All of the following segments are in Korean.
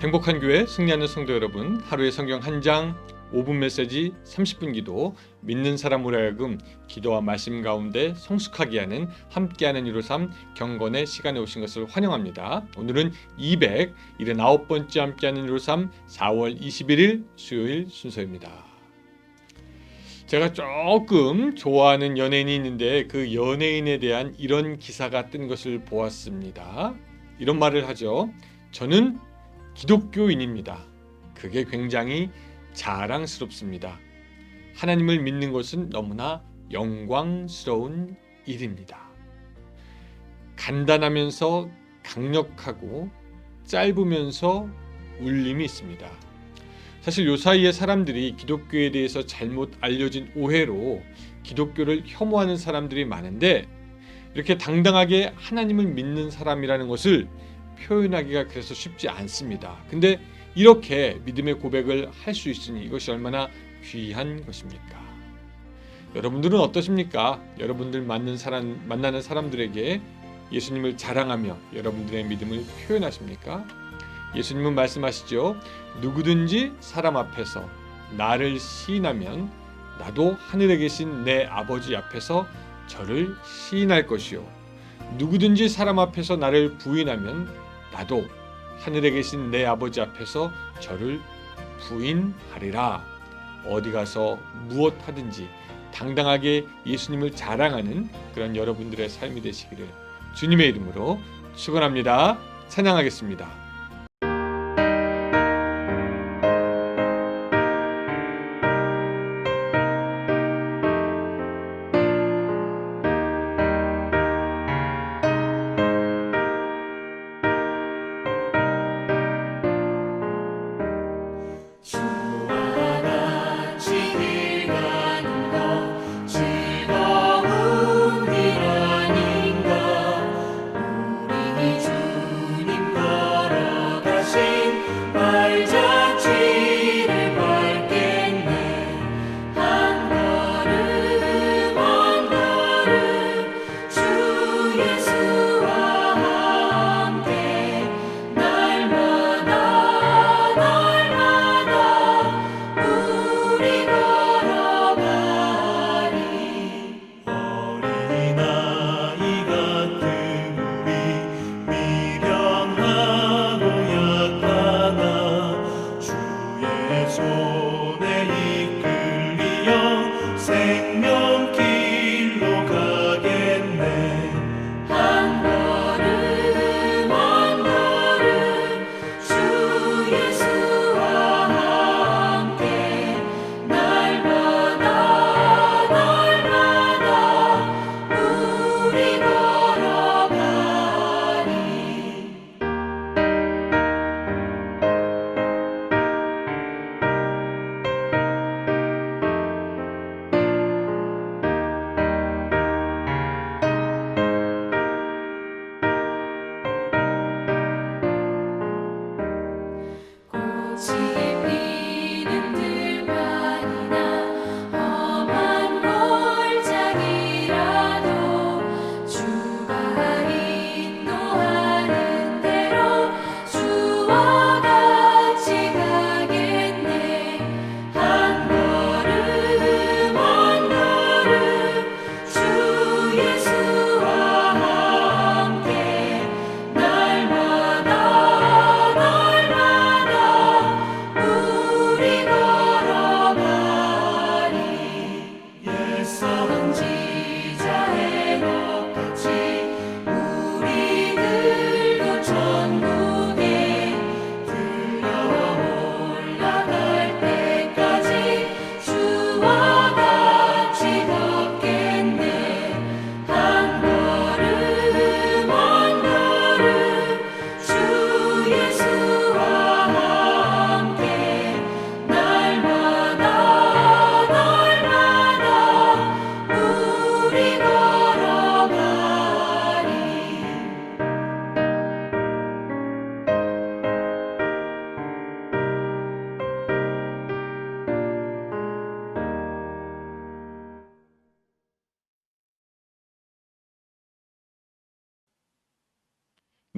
행복한 교회 승리하는 성도 여러분, 하루의 성경 한 장 5분 메시지 30분 기도, 믿는 사람으로 하여금 기도와 말씀 가운데 성숙하게 하는 함께하는 153 경건의 시간에 오신 것을 환영합니다. 오늘은 279번째 함께하는 153 4월 21일 수요일 순서입니다. 제가 조금 좋아하는 연예인이 있는데 그 연예인에 대한 이런 기사가 뜬 것을 보았습니다. 이런 말을 하죠. 저는 기독교인입니다. 그게 굉장히 자랑스럽습니다. 하나님을 믿는 것은 너무나 영광스러운 일입니다. 간단하면서 강력하고 짧으면서 울림이 있습니다. 사실 요 사이에 사람들이 기독교에 대해서 잘못 알려진 오해로 기독교를 혐오하는 사람들이 많은데, 이렇게 당당하게 하나님을 믿는 사람이라는 것을 표현하기가 그래서 쉽지 않습니다. 근데 이렇게 믿음의 고백을 할 수 있으니 이것이 얼마나 귀한 것입니까? 여러분들은 어떠십니까? 여러분들 만나는 사람들에게 예수님을 자랑하며 여러분들의 믿음을 표현하십니까? 예수님은 말씀하시죠. 누구든지 사람 앞에서 나를 시인하면 나도 하늘에 계신 내 아버지 앞에서 저를 시인할 것이요, 누구든지 사람 앞에서 나를 부인하면 나도 하늘에 계신 내 아버지 앞에서 저를 부인하리라. 어디 가서 무엇 하든지 당당하게 예수님을 자랑하는 그런 여러분들의 삶이 되시기를 주님의 이름으로 축원합니다. 찬양하겠습니다.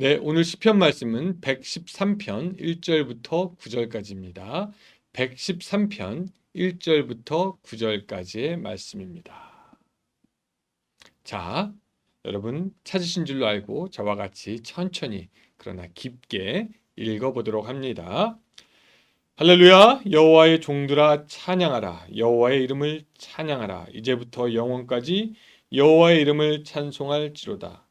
네, 오늘 시편 말씀은 113편 1절부터 9절까지입니다. 113편 1절부터 9절까지의 말씀입니다. 자, 여러분 찾으신 줄로 알고 저와 같이 천천히 그러나 깊게 읽어보도록 합니다. 할렐루야! 여호와의 종들아 찬양하라. 여호와의 이름을 찬양하라. 이제부터 영원까지 여호와의 이름을 찬송할지로다.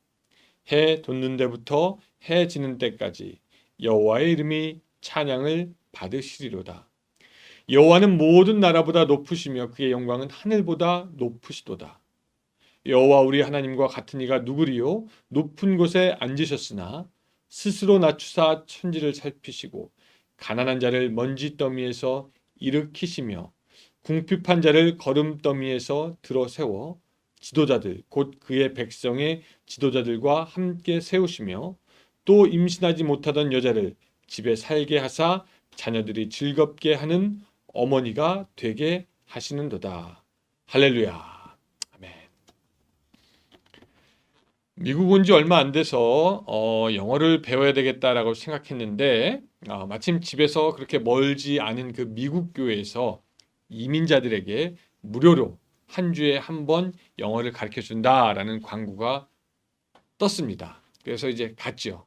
해 돋는 데부터 해 지는 때까지 여호와의 이름이 찬양을 받으시리로다. 여호와는 모든 나라보다 높으시며 그의 영광은 하늘보다 높으시도다. 여호와 우리 하나님과 같은 이가 누구리요? 높은 곳에 앉으셨으나 스스로 낮추사 천지를 살피시고 가난한 자를 먼지 더미에서 일으키시며 궁핍한 자를 거름 더미에서 들어 세워 지도자들 곧 그의 백성의 지도자들과 함께 세우시며 또 임신하지 못하던 여자를 집에 살게 하사 자녀들이 즐겁게 하는 어머니가 되게 하시는도다. 할렐루야. 아멘. 미국 온 지 얼마 안 돼서 영어를 배워야 되겠다라고 생각했는데 마침 집에서 그렇게 멀지 않은 그 미국 교회에서 이민자들에게 무료로 한 주에 한 번 영어를 가르쳐 준다라는 광고가 떴습니다. 그래서 이제 갔죠.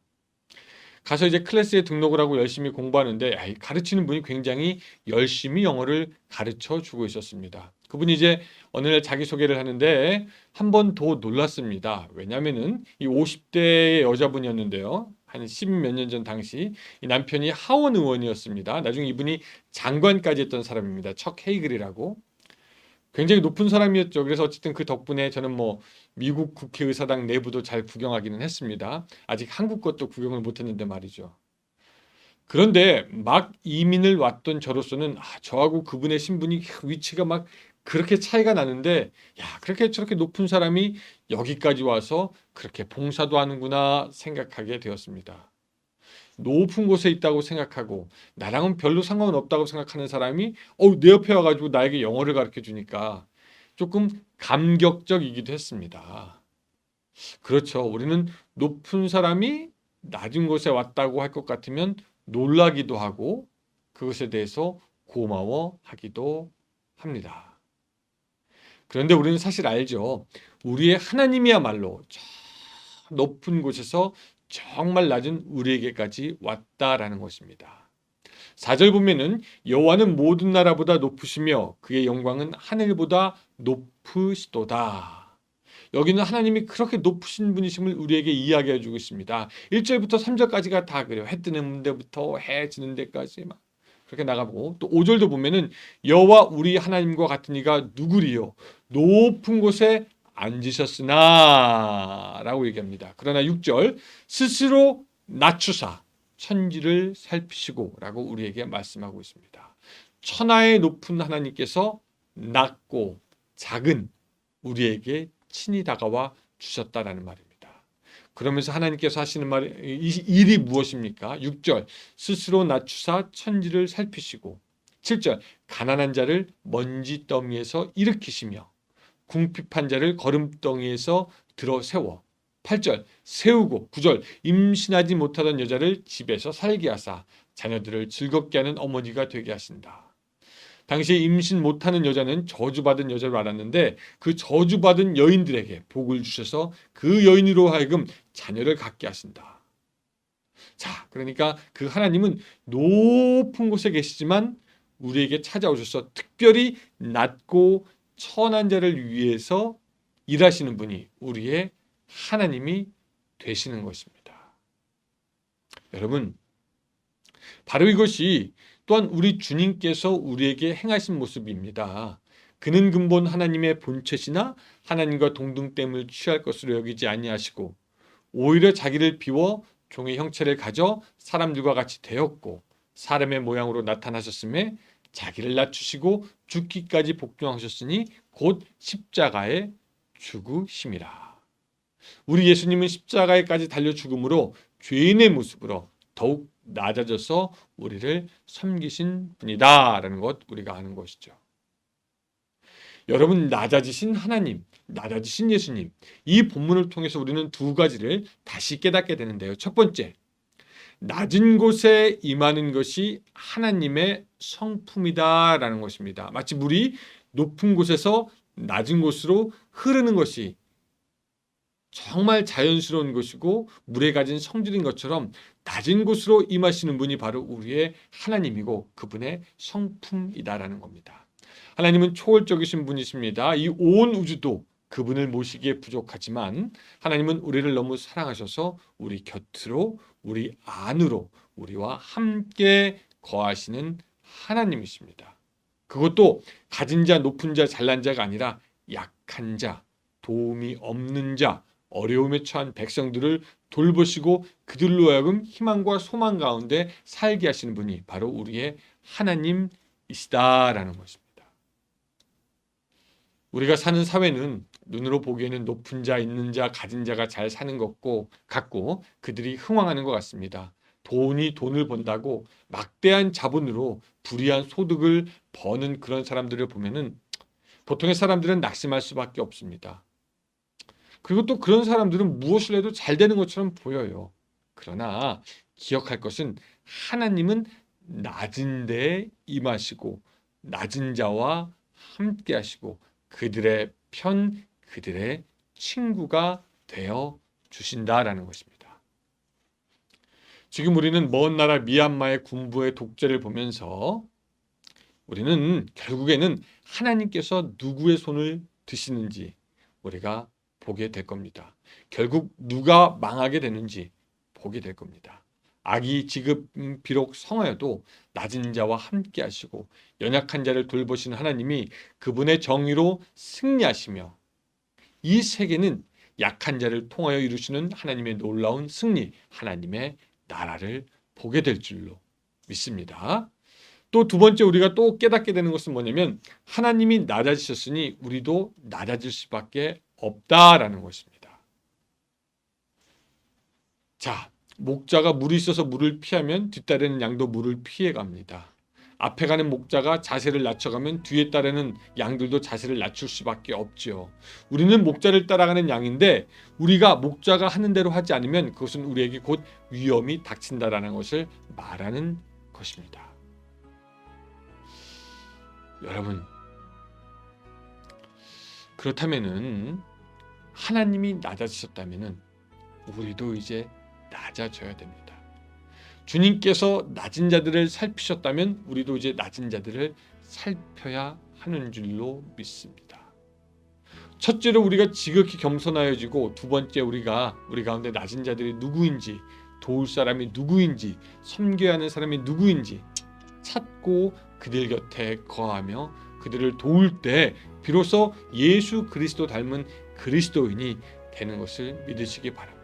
가서 이제 클래스에 등록을 하고 열심히 공부하는데 가르치는 분이 굉장히 열심히 영어를 가르쳐 주고 있었습니다. 그분이 이제 어느 날 자기소개를 하는데 한 번 더 놀랐습니다. 왜냐면은 이 50대의 여자분이었는데요. 한 10몇 년 전 당시 이 남편이 하원 의원이었습니다. 나중에 이분이 장관까지 했던 사람입니다. 척 헤이글이라고. 굉장히 높은 사람이었죠. 그래서 어쨌든 그 덕분에 저는 뭐 미국 국회의사당 내부도 잘 구경하기는 했습니다. 아직 한국 것도 구경을 못했는데 말이죠. 그런데 막 이민을 왔던 저로서는 저하고 그분의 신분이 위치가 막 그렇게 차이가 나는데 그렇게 저렇게 높은 사람이 여기까지 와서 그렇게 봉사도 하는구나 생각하게 되었습니다. 높은 곳에 있다고 생각하고 나랑은 별로 상관은 없다고 생각하는 사람이 내 옆에 와가지고 나에게 영어를 가르쳐 주니까 조금 감격적이기도 했습니다. 그렇죠. 우리는 높은 사람이 낮은 곳에 왔다고 할 것 같으면 놀라기도 하고 그것에 대해서 고마워하기도 합니다. 그런데 우리는 사실 알죠. 우리의 하나님이야말로 저 높은 곳에서 정말 낮은 우리에게까지 왔다라는 것입니다. 4절 보면은 여호와는 모든 나라보다 높으시며 그의 영광은 하늘보다 높으시도다. 여기는 하나님이 그렇게 높으신 분이심을 우리에게 이야기해 주고 있습니다. 1절부터 3절까지가 다 그래요. 해 뜨는 데부터 해 지는 데까지 막 그렇게 나가보고 또 5절도 보면은 여호와 우리 하나님과 같은 이가 누구리요? 높은 곳에 앉으셨으나 라고 얘기합니다. 그러나 6절 스스로 낮추사 천지를 살피시고 라고 우리에게 말씀하고 있습니다. 천하의 높은 하나님께서 낮고 작은 우리에게 친히 다가와 주셨다라는 말입니다. 그러면서 하나님께서 하시는 일이 무엇입니까? 6절 스스로 낮추사 천지를 살피시고 7절 가난한 자를 먼지 더미에서 일으키시며 궁핍한 자를 거름덩이에서 들어 세워 8절 세우고 9절 임신하지 못하던 여자를 집에서 살게 하사 자녀들을 즐겁게 하는 어머니가 되게 하신다. 당시에 임신 못하는 여자는 저주받은 여자로 알았는데 그 저주받은 여인들에게 복을 주셔서 그 여인으로 하여금 자녀를 갖게 하신다. 자, 그러니까 그 하나님은 높은 곳에 계시지만 우리에게 찾아오셔서 특별히 낮고 천한 자를 위해서 일하시는 분이 우리의 하나님이 되시는 것입니다. 여러분, 바로 이것이 또한 우리 주님께서 우리에게 행하신 모습입니다. 그는 근본 하나님의 본체시나 하나님과 동등됨을 취할 것으로 여기지 아니하시고 오히려 자기를 비워 종의 형체를 가져 사람들과 같이 되었고 사람의 모양으로 나타나셨음에 자기를 낮추시고 죽기까지 복종하셨으니 곧 십자가에 죽으심이라. 우리 예수님은 십자가에까지 달려 죽음으로 죄인의 모습으로 더욱 낮아져서 우리를 섬기신 분이다라는 것 우리가 아는 것이죠. 여러분, 낮아지신 하나님, 낮아지신 예수님, 이 본문을 통해서 우리는 두 가지를 다시 깨닫게 되는데요. 첫 번째, 낮은 곳에 임하는 것이 하나님의 성품이다라는 것입니다. 마치 물이 높은 곳에서 낮은 곳으로 흐르는 것이 정말 자연스러운 것이고 물에 가진 성질인 것처럼 낮은 곳으로 임하시는 분이 바로 우리의 하나님이고 그분의 성품이다라는 겁니다. 하나님은 초월적이신 분이십니다. 이 온 우주도 그분을 모시기에 부족하지만 하나님은 우리를 너무 사랑하셔서 우리 곁으로, 우리 안으로, 우리와 함께 거하시는 하나님이십니다. 그것도 가진 자, 높은 자, 잘난 자가 아니라 약한 자, 도움이 없는 자, 어려움에 처한 백성들을 돌보시고 그들로 하여금 희망과 소망 가운데 살게 하시는 분이 바로 우리의 하나님이시다라는 것입니다. 우리가 사는 사회는 눈으로 보기에는 높은 자, 있는 자, 가진 자가 잘 사는 것 같고 그들이 흥왕하는 것 같습니다. 돈을 번다고 막대한 자본으로 불이한 소득을 버는 그런 사람들을 보면은 보통의 사람들은 낙심할 수밖에 없습니다. 그리고 또 그런 사람들은 무엇을 해도 잘 되는 것처럼 보여요. 그러나 기억할 것은 하나님은 낮은 데에 임하시고 낮은 자와 함께 하시고 그들의 편, 그들의 친구가 되어 주신다라는 것입니다. 지금 우리는 먼 나라 미얀마의 군부의 독재를 보면서 우리는 결국에는 하나님께서 누구의 손을 드시는지 우리가 보게 될 겁니다. 결국 누가 망하게 되는지 보게 될 겁니다. 악이 지금 비록 성하여도 낮은 자와 함께 하시고 연약한 자를 돌보시는 하나님이 그분의 정의로 승리하시며 이 세계는 약한 자를 통하여 이루시는 하나님의 놀라운 승리, 하나님의 나라를 보게 될 줄로 믿습니다. 또 두 번째 우리가 또 깨닫게 되는 것은 뭐냐면 하나님이 낮아지셨으니 우리도 낮아질 수밖에 없다라는 것입니다. 자, 목자가 물이 있어서 물을 피하면 뒤따르는 양도 물을 피해 갑니다. 앞에 가는 목자가 자세를 낮춰가면 뒤에 따르는 양들도 자세를 낮출 수밖에 없죠. 우리는 목자를 따라가는 양인데 우리가 목자가 하는 대로 하지 않으면 그것은 우리에게 곧 위험이 닥친다라는 것을 말하는 것입니다. 여러분, 그렇다면은 하나님이 낮아지셨다면은 우리도 이제 낮아져야 됩니다. 주님께서 낮은 자들을 살피셨다면 우리도 이제 낮은 자들을 살펴야 하는 줄로 믿습니다. 첫째로 우리가 지극히 겸손하여지고 두 번째 우리 가운데 낮은 자들이 누구인지 도울 사람이 누구인지 섬겨야 하는 사람이 누구인지 찾고 그들 곁에 거하며 그들을 도울 때 비로소 예수 그리스도 닮은 그리스도인이 되는 것을 믿으시기 바랍니다.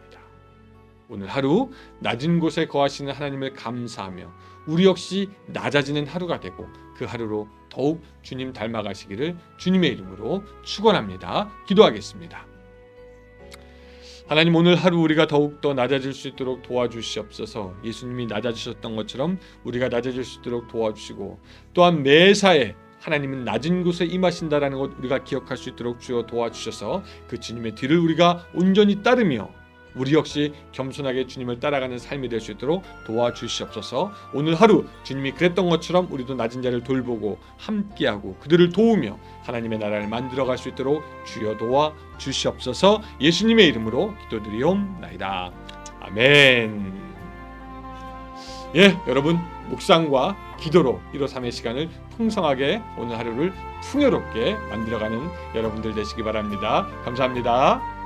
오늘 하루 낮은 곳에 거하시는 하나님을 감사하며 우리 역시 낮아지는 하루가 되고 그 하루로 더욱 주님 닮아가시기를 주님의 이름으로 축원합니다. 기도하겠습니다. 하나님, 오늘 하루 우리가 더욱더 낮아질 수 있도록 도와주시옵소서. 예수님이 낮아지셨던 것처럼 우리가 낮아질 수 있도록 도와주시고 또한 매사에 하나님은 낮은 곳에 임하신다라는 것 우리가 기억할 수 있도록 주여 도와주셔서 그 주님의 뒤를 우리가 온전히 따르며 우리 역시 겸손하게 주님을 따라가는 삶이 될 수 있도록 도와주시옵소서. 오늘 하루 주님이 그랬던 것처럼 우리도 낮은 자를 돌보고 함께하고 그들을 도우며 하나님의 나라를 만들어갈 수 있도록 주여 도와주시옵소서. 예수님의 이름으로 기도드리옵나이다. 아멘. 예, 여러분 묵상과 기도로 1호 3의 시간을 풍성하게 오늘 하루를 풍요롭게 만들어가는 여러분들 되시기 바랍니다. 감사합니다.